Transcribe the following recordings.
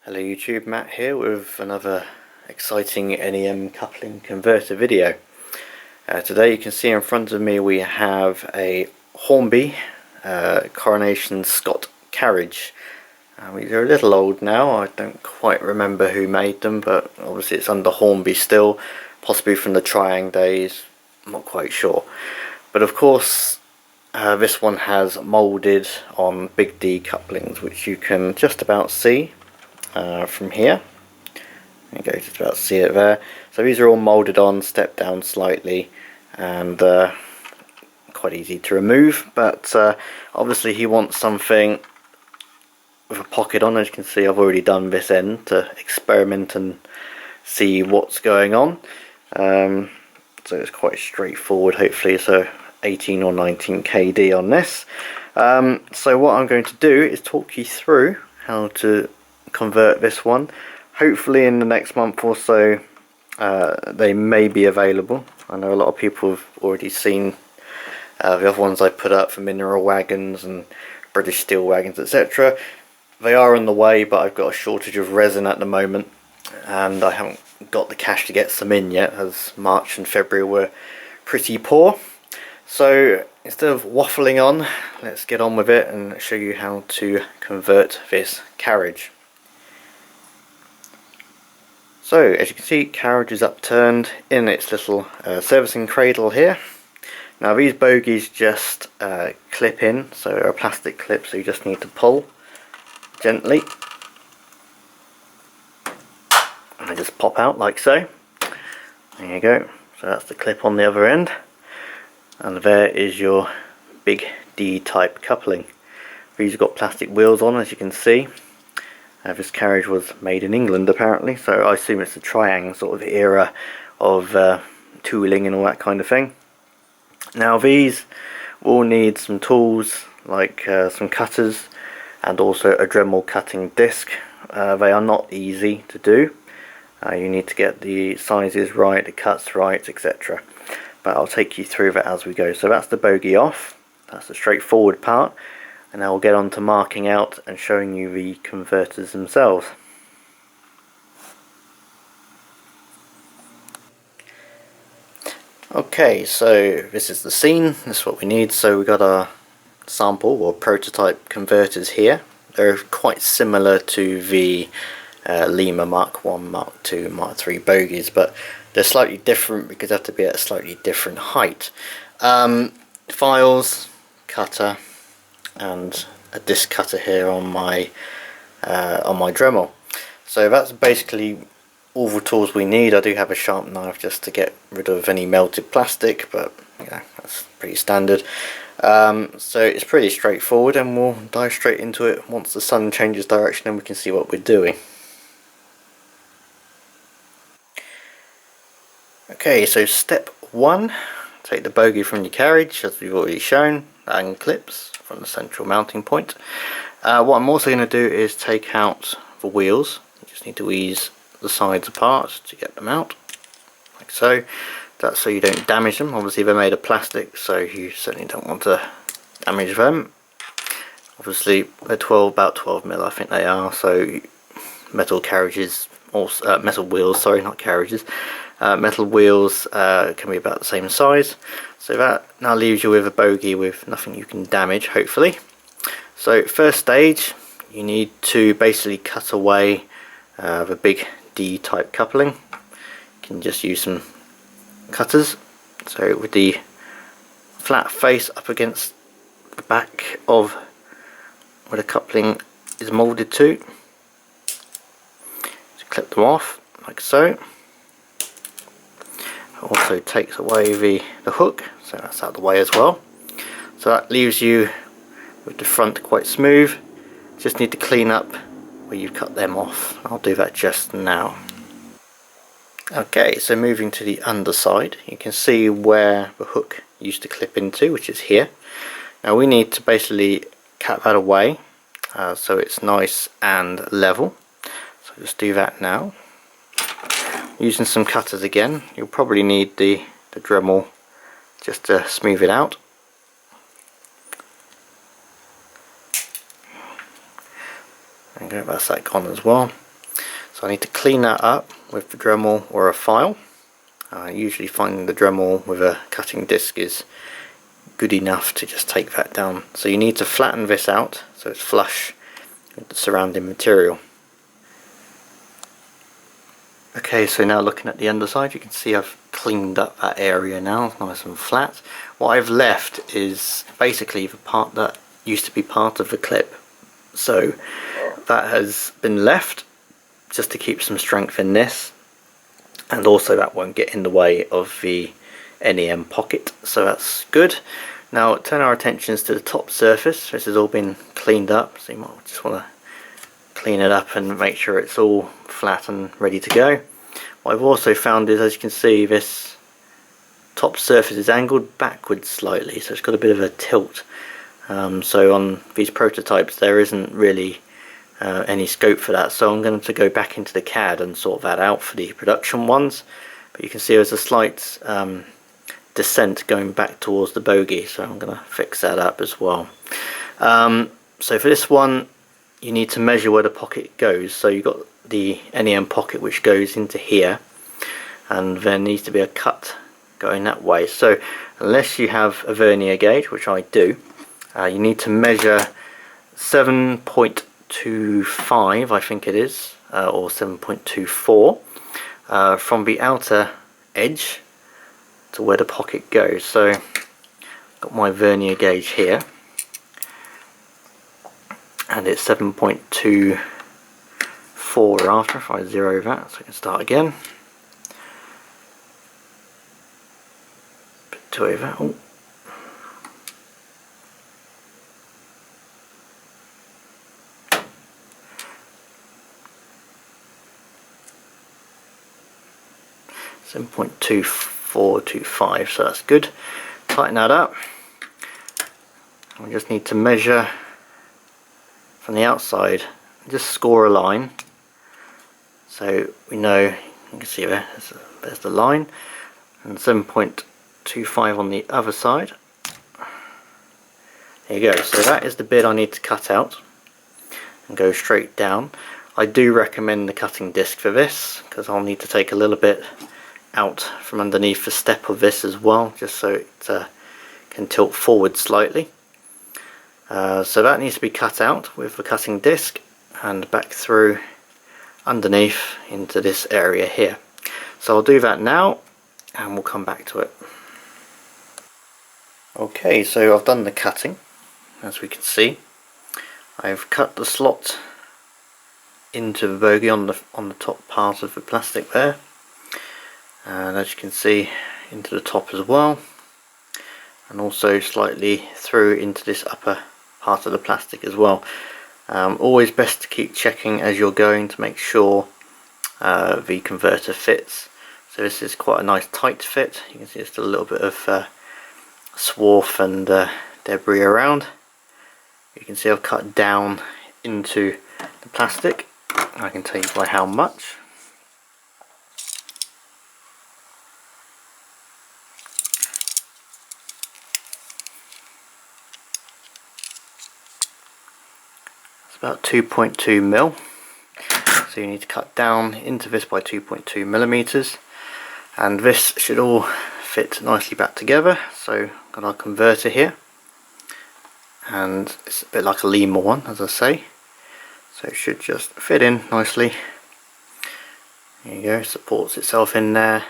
Hello YouTube, Matt here with another exciting NEM coupling converter video. Today you can see in front of me we have a Hornby Coronation Scott carriage. They're a little old now, I don't quite remember who made them, but obviously it's under Hornby still, possibly from the Triang days, I'm not quite sure. But of course this one has moulded on big D couplings, which you can just about see from here. You can just about see it there. So these are all moulded on, stepped down slightly, and quite easy to remove. But obviously he wants something with a pocket on. As you can see, I've already done this end to experiment and see what's going on. So it's quite straightforward. Hopefully, so 18 or 19 kD on this. So what I'm going to do is talk you through how to convert this one. Hopefully in the next month or so they may be available. I know a lot of people have already seen the other ones I put up for mineral wagons and British steel wagons, etc. They are on the way, but I've got a shortage of resin at the moment and I haven't got the cash to get some in yet, as March and February were pretty poor. So instead of waffling on, let's get on with it and show you how to convert this carriage. So as you can see, carriage is upturned in its little servicing cradle here. Now these bogies just clip in, so they're a plastic clip, so you just need to pull gently and they just pop out like so. There you go, so that's the clip on the other end, and there is your big D type coupling. These have got plastic wheels on, as you can see. This carriage was made in England apparently, so I assume it's a Triang sort of era of tooling and all that kind of thing. Now these will need some tools like some cutters and also a Dremel cutting disc. They are not easy to do. You need to get the sizes right, the cuts right, etc. But I'll take you through that as we go. So that's the bogie off, that's the straightforward part. And now we'll get on to marking out and showing you the converters themselves. Okay, so this is the scene, this is what we need. So we've got our sample or prototype converters here. They're quite similar to the Lima Mark 1, Mark 2, Mark 3 bogies, but they're slightly different because they have to be at a slightly different height. Files, cutter, and a disc cutter here on my Dremel. So that's basically all the tools we need. I do have a sharp knife just to get rid of any melted plastic, but yeah, that's pretty standard. So it's pretty straightforward, and we'll dive straight into it once the sun changes direction and we can see what we're doing. Okay, so step 1, take the bogie from your carriage, as we've already shown, and clips from the central mounting point. What I'm also going to do is take out the wheels. You just need to ease the sides apart to get them out, like so. That's so you don't damage them. Obviously they're made of plastic, so you certainly don't want to damage them. Obviously they're about 12 mil, I think they are. So metal carriages, also metal wheels. Sorry, not carriages. Metal wheels can be about the same size. So that now leaves you with a bogie with nothing you can damage, hopefully. So first stage, you need to basically cut away the big D type coupling. You can just use some cutters. So with the flat face up against the back of where the coupling is moulded to, just clip them off like so. Also takes away the hook, so that's out of the way as well. So that leaves you with the front quite smooth. Just need to clean up where you've cut them off. I'll do that just now. Okay, so moving to the underside, you can see where the hook used to clip into, which is here. Now we need to basically cut that away so it's nice and level. So just do that now. Using some cutters again, you'll probably need the Dremel just to smooth it out. There you go, that's that gone as well. So I need to clean that up with the Dremel or a file. I usually find the Dremel with a cutting disc is good enough to just take that down. So you need to flatten this out so it's flush with the surrounding material. Okay, so now looking at the underside, you can see I've cleaned up that area now, it's nice and flat. What I've left is basically the part that used to be part of the clip. So that has been left just to keep some strength in this, and also that won't get in the way of the NEM pocket, so that's good. Now turn our attentions to the top surface. This has all been cleaned up, so you might just want to clean it up and make sure it's all flat and ready to go. What I've also found is, as you can see, this top surface is angled backwards slightly, so it's got a bit of a tilt. So on these prototypes there isn't really any scope for that, so I'm going to go back into the CAD and sort that out for the production ones. But you can see there's a slight descent going back towards the bogey, so I'm going to fix that up as well. So for this one you need to measure where the pocket goes. So you've got the NEM pocket which goes into here, and there needs to be a cut going that way. So unless you have a vernier gauge, which I do, you need to measure 7.25, I think it is, or 7.24 from the outer edge to where the pocket goes. So I've got my vernier gauge here, and it's 7.24 after. If I zero that, so I can start again. Bit too over. Oh. .2425, so that's good. Tighten that up. We just need to measure from the outside, just score a line, so we know. You can see there's the line, and 7.25 on the other side. There you go. So that is the bit I need to cut out and go straight down. I do recommend the cutting disc for this, because I'll need to take a little bit out from underneath the step of this as well, just so it can tilt forward slightly. So that needs to be cut out with the cutting disc and back through underneath into this area here. So I'll do that now and we'll come back to it. Okay, so I've done the cutting. As we can see, I've cut the slot into the bogie on the top part of the plastic there, and as you can see, into the top as well, and also slightly through into this upper part of the plastic as well. Always best to keep checking as you're going to make sure the converter fits. So this is quite a nice tight fit. You can see there's still a little bit of swarf and debris around. You can see I've cut down into the plastic. I can tell you by how much. About 2.2 mil, so you need to cut down into this by 2.2 millimeters, and this should all fit nicely back together. So I've got our converter here, and it's a bit like a Lima one, as I say, so it should just fit in nicely. There you go, supports itself in there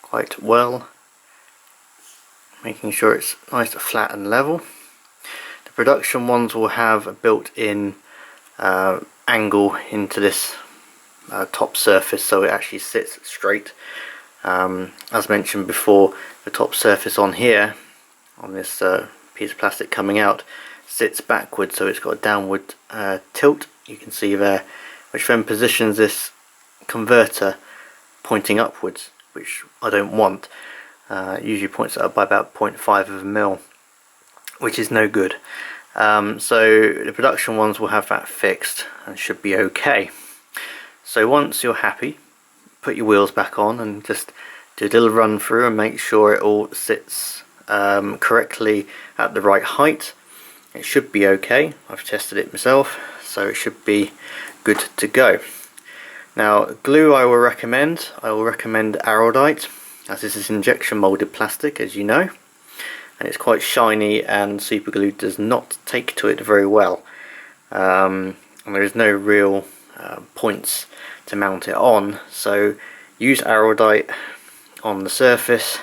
quite well, making sure it's nice, flat and level. Production ones will have a built-in angle into this top surface, so it actually sits straight. As mentioned before, the top surface on here, on this piece of plastic coming out, sits backwards, so it's got a downward tilt, you can see there, which then positions this converter pointing upwards, which I don't want. Usually points it up by about 0.5 of a mil, which is no good. So the production ones will have that fixed and should be okay. So once you're happy, put your wheels back on and just do a little run through and make sure it all sits correctly at the right height. It should be okay. I've tested it myself, so it should be good to go. Now glue I will recommend Araldite, as this is injection molded plastic, as you know, and it's quite shiny and super glue does not take to it very well, and there is no real points to mount it on, so use Araldite on the surface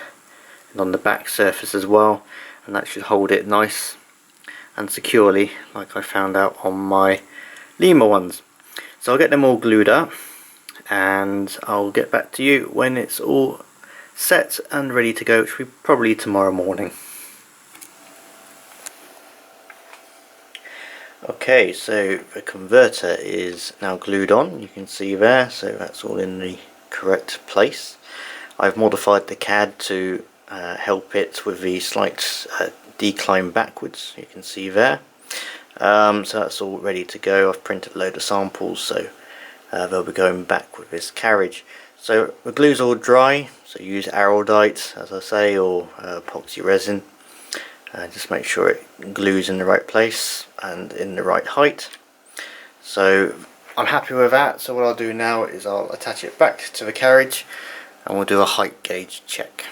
and on the back surface as well, and that should hold it nice and securely, like I found out on my Lima ones. So I'll get them all glued up and I'll get back to you when it's all set and ready to go, which will be probably tomorrow morning. Okay, so the converter is now glued on, you can see there, so that's all in the correct place. I've modified the CAD to help it with the slight decline backwards, you can see there. So that's all ready to go. I've printed a load of samples, so they'll be going back with this carriage. So the glue's all dry, so use Araldite, as I say, or epoxy resin. Just make sure it glues in the right place and in the right height. So I'm happy with that, so what I'll do now is I'll attach it back to the carriage and we'll do a height gauge check.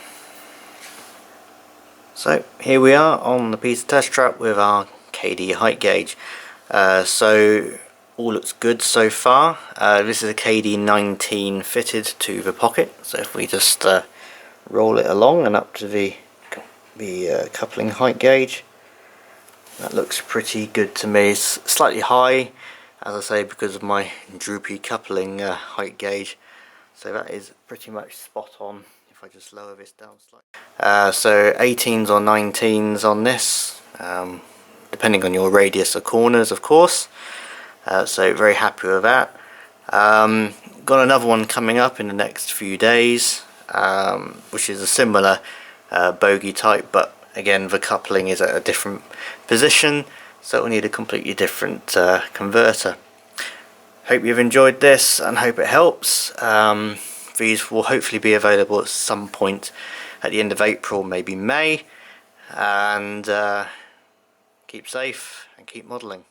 So here we are on the piece of test track with our KD height gauge. So all looks good so far. This is a KD 19 fitted to the pocket, so if we just roll it along and up to the coupling height gauge, that looks pretty good to me. It's slightly high, as I say, because of my droopy coupling height gauge, so that is pretty much spot on. If I just lower this down slightly, so 18s or 19s on this, depending on your radius of corners, of course. So very happy with that. Got another one coming up in the next few days, which is a similar bogey type, but again the coupling is at a different position, so we'll need a completely different converter. Hope you've enjoyed this and hope it helps. These will hopefully be available at some point at the end of April, maybe May, and keep safe and keep modelling.